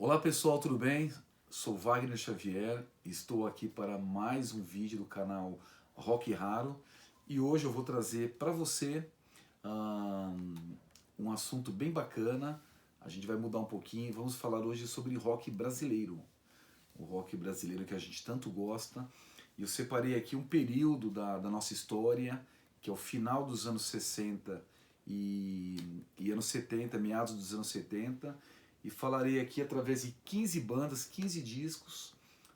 Olá pessoal, tudo bem? Sou Wagner Xavier e estou aqui para mais um vídeo do canal Rock Raro e hoje eu vou trazer para você ahn, um assunto bem bacana. A gente vai mudar um pouquinho e vamos falar hoje sobre rock brasileiro, o rock brasileiro que a gente tanto gosta. E eu separei aqui um período da nossa história, que é o final dos anos 60 e anos 70, meados dos anos 70, e falarei aqui através de 15 bandas, 15 discos,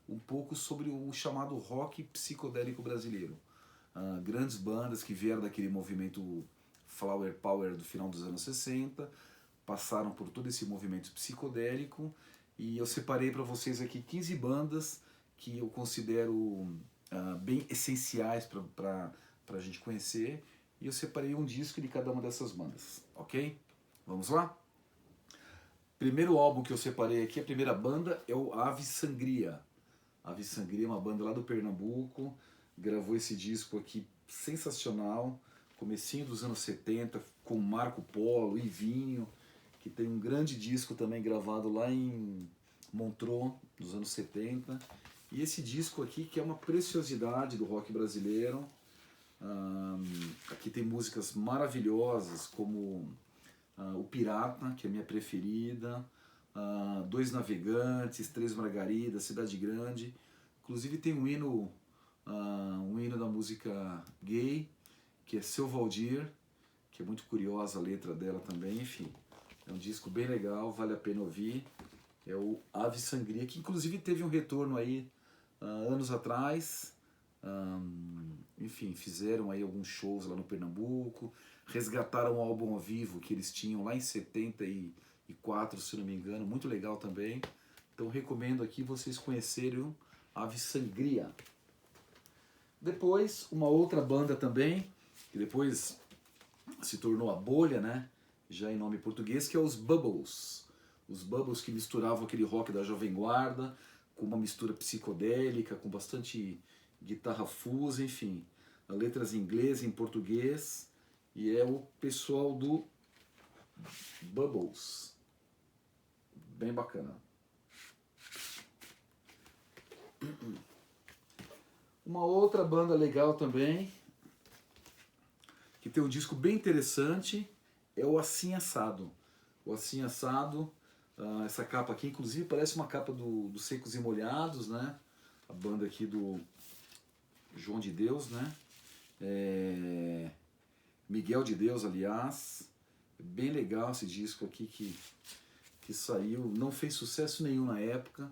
um pouco sobre o chamado rock psicodélico brasileiro. Grandes bandas que vieram daquele movimento Flower Power do final dos anos 60, passaram por todo esse movimento psicodélico, e eu separei para vocês aqui 15 bandas que eu considero bem essenciais para a gente conhecer, e eu separei um disco de cada uma dessas bandas, ok? Vamos lá? Primeiro álbum que eu separei aqui, a primeira banda é o Ave Sangria. Ave Sangria é uma banda lá do Pernambuco, gravou esse disco aqui sensacional, comecinho dos anos 70, com Marco Polo, Ivinho, que tem um grande disco também gravado lá em Montreux, dos anos 70. E esse disco aqui, que é uma preciosidade do rock brasileiro. Aqui tem músicas maravilhosas, como O Pirata, que é a minha preferida, Dois Navegantes, Três Margaridas, Cidade Grande. Inclusive tem um hino da música gay, que é Seu Valdir, que é muito curiosa a letra dela também. Enfim, é um disco bem legal, vale a pena ouvir. É o Ave Sangria, que inclusive teve um retorno aí anos atrás. Enfim, fizeram aí alguns shows lá no Pernambuco, resgataram um álbum ao vivo que eles tinham lá em 74, se não me engano, muito legal também. Então recomendo aqui vocês conhecerem o Ave Sangria. Depois, uma outra banda também, que depois se tornou a Bolha, né? Já em nome português, que é os Bubbles. Os Bubbles, que misturavam aquele rock da Jovem Guarda com uma mistura psicodélica, com bastante guitarra fusa, enfim, letras em inglês, em português, e é o pessoal do Bubbles. Bem bacana. Uma outra banda legal também, que tem um disco bem interessante, é o Assim Assado. O Assim Assado, essa capa aqui, inclusive, parece uma capa do Secos e Molhados, né? A banda aqui do João de Deus, né? Miguel de Deus, aliás. Bem legal esse disco aqui que saiu. Não fez sucesso nenhum na época,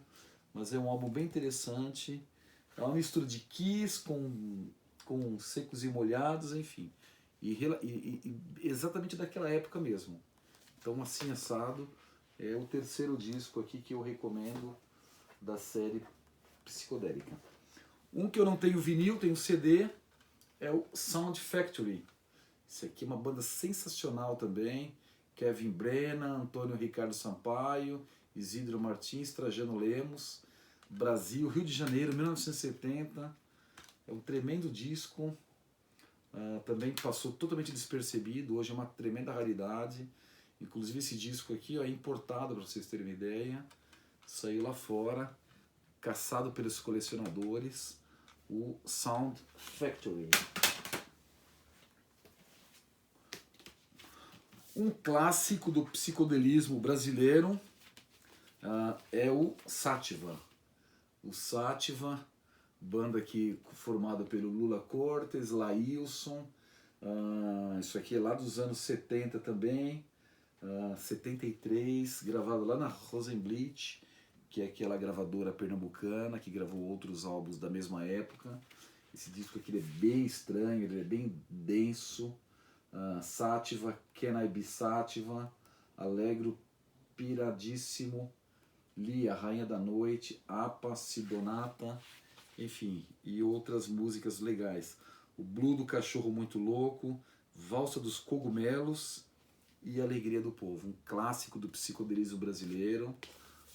mas é um álbum bem interessante. É uma mistura de Kiss com Secos e Molhados, enfim. E exatamente daquela época mesmo. Então, Assim Assado é o terceiro disco aqui que eu recomendo da série psicodélica. Um que eu não tenho vinil, tenho CD, é o Sound Factory. Isso aqui é uma banda sensacional também. Kevin Brennan, Antônio Ricardo Sampaio, Isidro Martins, Trajano Lemos. Brasil, Rio de Janeiro, 1970. É um tremendo disco. Também passou totalmente despercebido. Hoje é uma tremenda raridade. Inclusive esse disco aqui é importado, para vocês terem uma ideia. Saiu lá fora, caçado pelos colecionadores. O Sound Factory. Um clássico do psicodelismo brasileiro é o Sativa. O Sativa, banda aqui formada pelo Lula Cortes, Laílson. Isso aqui é lá dos anos 70 também. 73, gravado lá na Rosenblit, que é aquela gravadora pernambucana que gravou outros álbuns da mesma época. Esse disco aqui ele é bem estranho, ele é bem denso. Sativa, Can I Be Sativa, Alegro, Piradíssimo, Lia, Rainha da Noite, Apa, Sidonata, enfim, e outras músicas legais. O Blue do Cachorro Muito Louco, Valsa dos Cogumelos e Alegria do Povo, um clássico do psicodelismo brasileiro.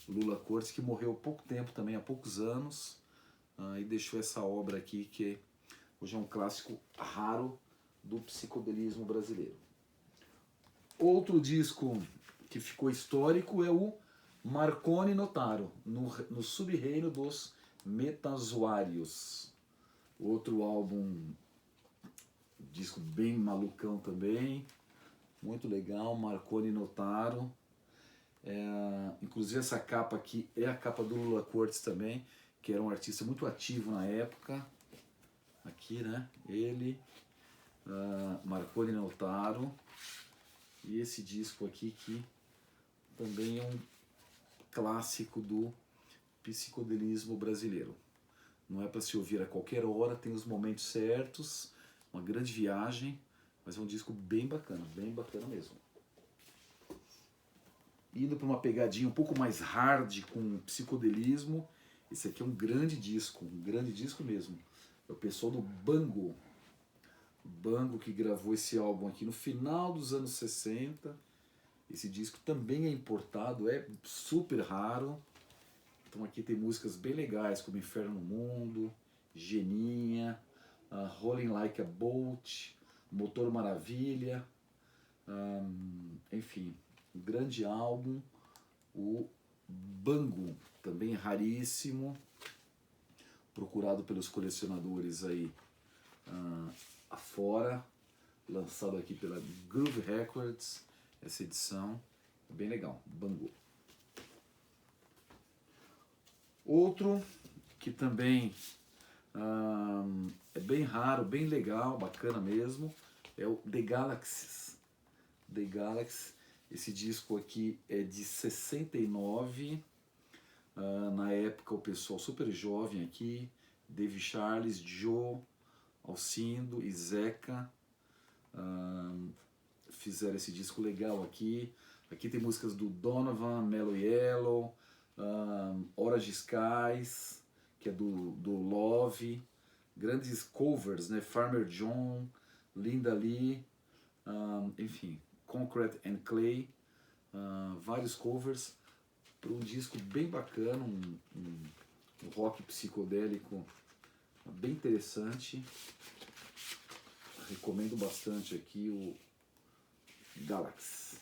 Lula Cortes, que morreu há pouco tempo também, há poucos anos, e deixou essa obra aqui que hoje é um clássico raro do psicodelismo brasileiro. Outro disco que ficou histórico é o Marconi Notaro, no sub-reino dos metazoários. Outro álbum, disco bem malucão também, muito legal, Marconi Notaro. Inclusive essa capa aqui é a capa do Lula Cortes também, que era um artista muito ativo na época. Aqui, né? Ele, Marconi Notaro. E esse disco aqui que também é um clássico do psicodelismo brasileiro. Não é para se ouvir a qualquer hora, tem os momentos certos, uma grande viagem, mas é um disco bem bacana mesmo. Indo para uma pegadinha um pouco mais hard com psicodelismo, esse aqui é um grande disco mesmo. É o pessoal do Bango. Bango que gravou esse álbum aqui no final dos anos 60. Esse disco também é importado, é super raro. Então aqui tem músicas bem legais como Inferno no Mundo, Geninha, Rolling Like a Boat, Motor Maravilha, enfim, um grande álbum. O Bango, também raríssimo, procurado pelos colecionadores aí afora, lançado aqui pela Groove Records, essa edição, é bem legal, Bango. Outro que também é bem raro, bem legal, bacana mesmo, é o The Galaxies. The Galaxies, esse disco aqui é de 69, na época o pessoal super jovem aqui, Dave Charles, Joe, Alcindo e Zeca, fizeram esse disco legal aqui. Aqui tem músicas do Donovan, Mellow Yellow, Orange Skies, que é do Love, grandes covers, né? Farmer John, Linda Lee, enfim, Concrete and Clay, vários covers para um disco bem bacana, um rock psicodélico bem interessante. Recomendo bastante aqui o Galaxy.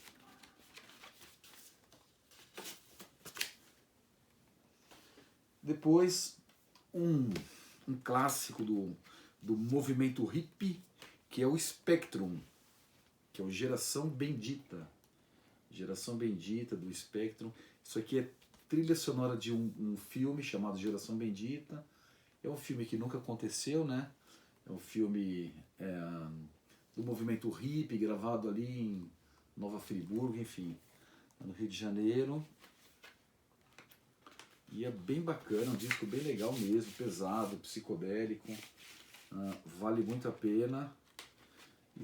Depois, um clássico do movimento hippie, que é o Spectrum, que é o Geração Bendita. Geração Bendita do Spectrum. Isso aqui é trilha sonora de um filme chamado Geração Bendita. É um filme que nunca aconteceu, né? É um filme do movimento hippie, gravado ali em Nova Friburgo, enfim, no Rio de Janeiro. E é bem bacana, um disco bem legal mesmo, pesado, psicodélico, vale muito a pena. E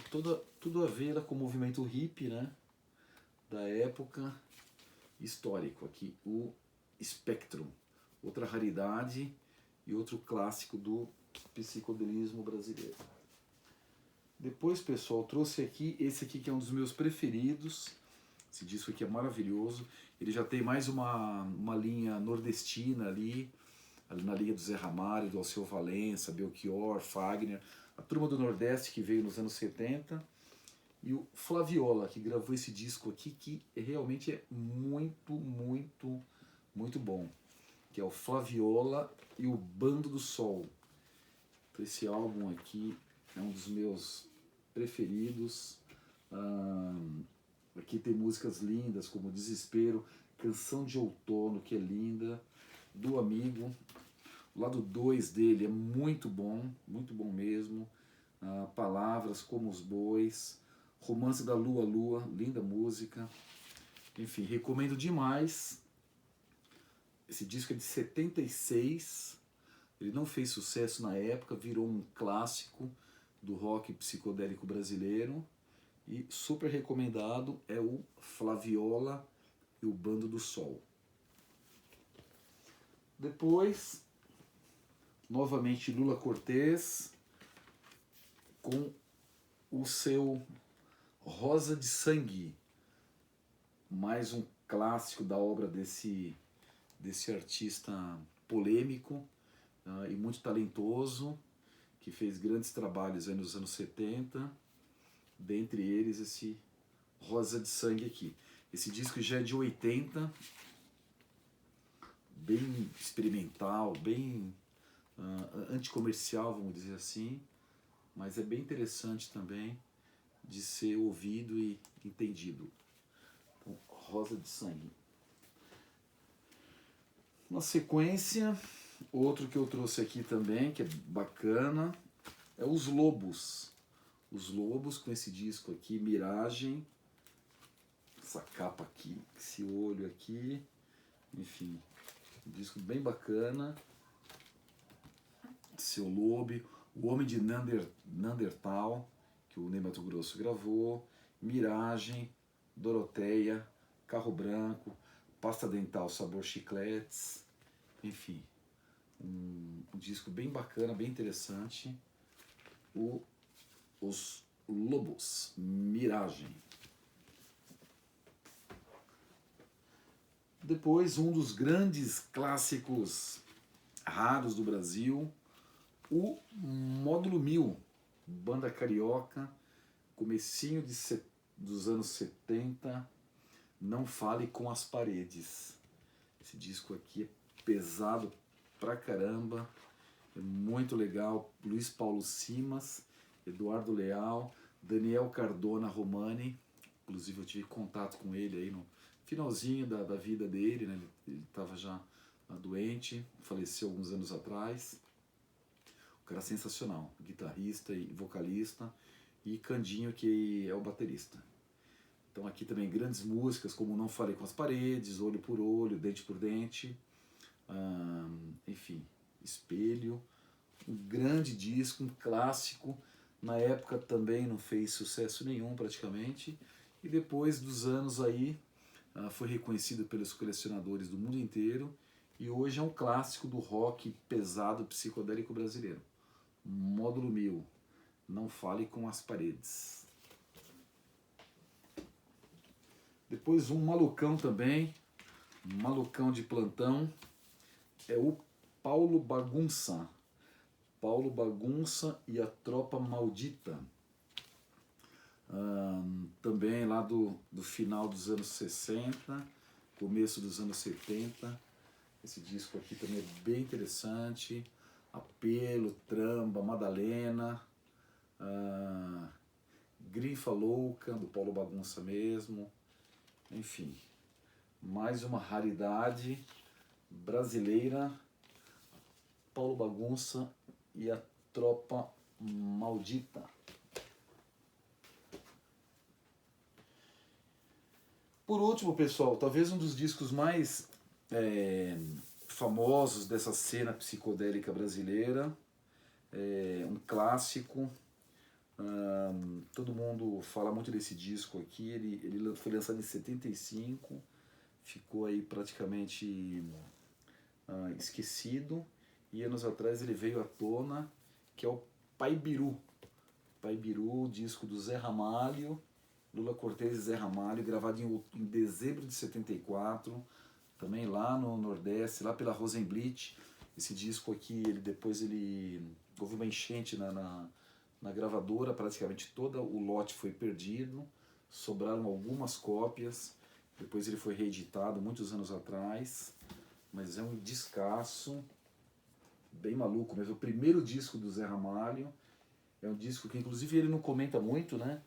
tudo a ver com o movimento hippie, né? Da época, histórico aqui, o Spectrum. Outra raridade e outro clássico do psicodelismo brasileiro. Depois, pessoal, trouxe aqui esse aqui que é um dos meus preferidos. Esse disco aqui é maravilhoso. Ele já tem mais uma linha nordestina ali na linha do Zé Ramalho, do Alceu Valença, Belchior, Fagner, a turma do Nordeste que veio nos anos 70. E o Flaviola, que gravou esse disco aqui, que realmente é muito, muito, muito bom. Que é o Flaviola e o Bando do Sol. Então esse álbum aqui é um dos meus preferidos. Aqui tem músicas lindas como Desespero, Canção de Outono, que é linda, do Amigo. O lado 2 dele é muito bom mesmo. Palavras como os Bois, Romance da Lua Lua, linda música. Enfim, recomendo demais. Esse disco é de 76, ele não fez sucesso na época, virou um clássico do rock psicodélico brasileiro. E super recomendado é o Flaviola e o Bando do Sol. Depois, novamente Lula Cortés com o seu Rosa de Sangue, mais um clássico da obra desse artista polêmico e muito talentoso, que fez grandes trabalhos aí nos anos 70, dentre eles esse Rosa de Sangue aqui. Esse disco já é de 80, bem experimental, bem anticomercial, vamos dizer assim, mas é bem interessante também de ser ouvido e entendido. Então, Rosa de Sangue. Na sequência, outro que eu trouxe aqui também, que é bacana, é Os Lobos. Os Lobos, com esse disco aqui, Miragem, essa capa aqui, esse olho aqui, enfim, um disco bem bacana. Seu Lobe, O Homem de Neandertal, que o Ney Matogrosso gravou, Miragem, Doroteia, Carro Branco, Pasta Dental Sabor Chicletes, enfim, um disco bem bacana, bem interessante. Os Lobos, Miragem. Depois, um dos grandes clássicos raros do Brasil, o Módulo 1000, banda carioca, comecinho dos anos 70, Não Fale com as Paredes. Esse disco aqui é pesado pra caramba, é muito legal. Luiz Paulo Simas, Eduardo Leal, Daniel Cardona Romani, inclusive eu tive contato com ele aí no finalzinho da vida dele, né? Ele estava já doente, faleceu alguns anos atrás. O cara sensacional, guitarrista e vocalista, e Candinho, que é o baterista. Então aqui também grandes músicas como Não Falei com as Paredes, Olho por Olho, Dente por Dente, enfim, Espelho, um grande disco, um clássico. Na época também não fez sucesso nenhum praticamente, e depois dos anos aí foi reconhecido pelos colecionadores do mundo inteiro, e hoje é um clássico do rock pesado psicodélico brasileiro. Módulo 1000, Não Fale com as Paredes. Depois um malucão também, um malucão de plantão, é o Paulo Bagunça. Paulo Bagunça e a Tropa Maldita. Também lá do final dos anos 60, começo dos anos 70. Esse disco aqui também é bem interessante. Apelo, Tramba, Madalena, Grifa Louca, do Paulo Bagunça mesmo. Enfim, mais uma raridade brasileira, Paulo Bagunça e a Tropa Maldita. Por último, pessoal, talvez um dos discos mais famosos dessa cena psicodélica brasileira, um clássico. Todo mundo fala muito desse disco aqui. Ele foi lançado em 75, ficou aí praticamente esquecido, e anos atrás ele veio à tona, que é o Pai Biru. Pai Biru, disco do Zé Ramalho, Lula Cortez e Zé Ramalho, gravado em dezembro de 74, também lá no Nordeste, lá pela Rosenblit. Esse disco aqui, depois houve uma enchente na gravadora, praticamente todo o lote foi perdido, sobraram algumas cópias, depois ele foi reeditado muitos anos atrás, mas é um descasso, bem maluco mesmo. O primeiro disco do Zé Ramalho, é um disco que inclusive ele não comenta muito, né?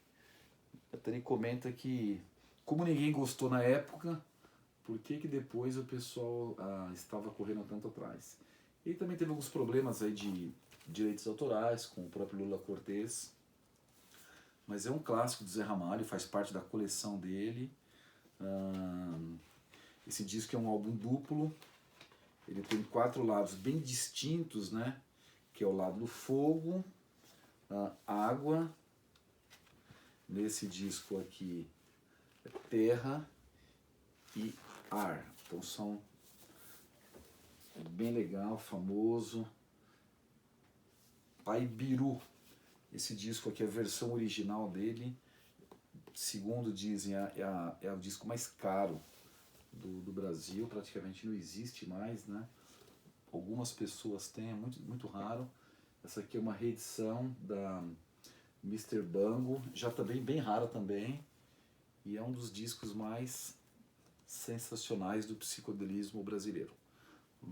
Até ele comenta que, como ninguém gostou na época, por que depois o pessoal estava correndo tanto atrás. E também teve alguns problemas aí de direitos autorais com o próprio Lula Cortez, mas é um clássico do Zé Ramalho, faz parte da coleção dele. Esse disco é um álbum duplo, ele tem 4 lados bem distintos, né? Que é o lado do fogo, água, nesse disco aqui é terra e ar. Então são bem legal, famoso. Pai Biru, esse disco aqui, a versão original dele, segundo dizem, é o disco mais caro do Brasil, praticamente não existe mais, né? Algumas pessoas têm, é muito, muito raro. Essa aqui é uma reedição da Mr. Bango, já também bem rara também, e é um dos discos mais sensacionais do psicodelismo brasileiro.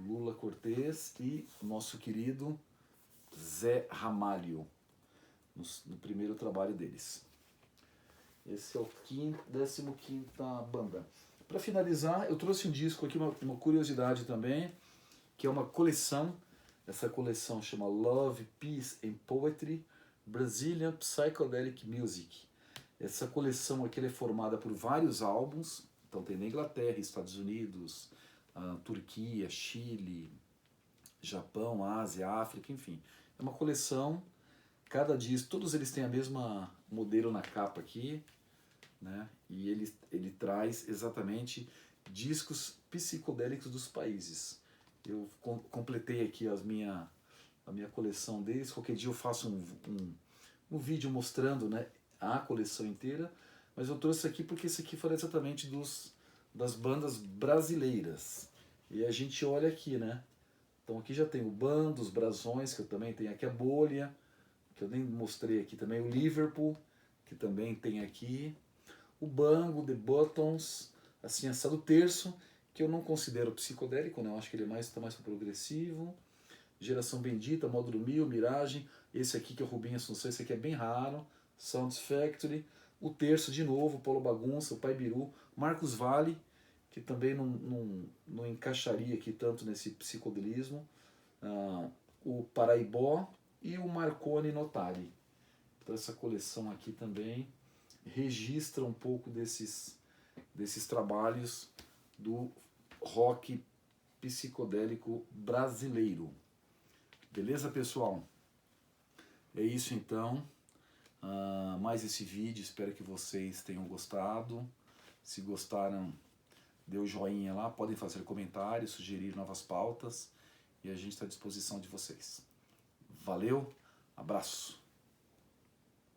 Lula Cortez e o nosso querido Zé Ramalho, no primeiro trabalho deles. Esse é o 15ª banda. Para finalizar, eu trouxe um disco aqui, uma curiosidade também, que é uma coleção. Essa coleção chama Love, Peace and Poetry, Brazilian Psychedelic Music. Essa coleção aqui é formada por vários álbuns, então tem na Inglaterra, Estados Unidos, Turquia, Chile, Japão, Ásia, África, enfim. É uma coleção, cada disco, todos eles têm a mesma modelo na capa aqui, né? E ele traz exatamente discos psicodélicos dos países. Eu completei aqui a minha coleção deles. Qualquer dia eu faço um vídeo mostrando, né, a coleção inteira, mas eu trouxe aqui porque esse aqui foi exatamente das bandas brasileiras. E a gente olha aqui, né? Então aqui já tem o Bando, os Brasões, que eu também tenho aqui, a Bolha, que eu nem mostrei aqui também, o Liverpool, que também tem aqui, o Bango, The Buttons, assim, assado terço, que eu não considero psicodélico, né? Eu acho que ele tá mais progressivo. Geração Bendita, Módulo 1000, Miragem, esse aqui que é o Rubinho Assunção, esse aqui é bem raro, Sounds Factory, o terço de novo, Paulo Bagunça, o Pai Biru, Marcos Valle, que também não encaixaria aqui tanto nesse psicodelismo, o Paraibó e o Marconi Notari. Então essa coleção aqui também registra um pouco desses trabalhos do rock psicodélico brasileiro. Beleza, pessoal? É isso então. Mais esse vídeo, espero que vocês tenham gostado. Se gostaram, dê o joinha lá, podem fazer comentários, sugerir novas pautas e a gente está à disposição de vocês. Valeu, abraço!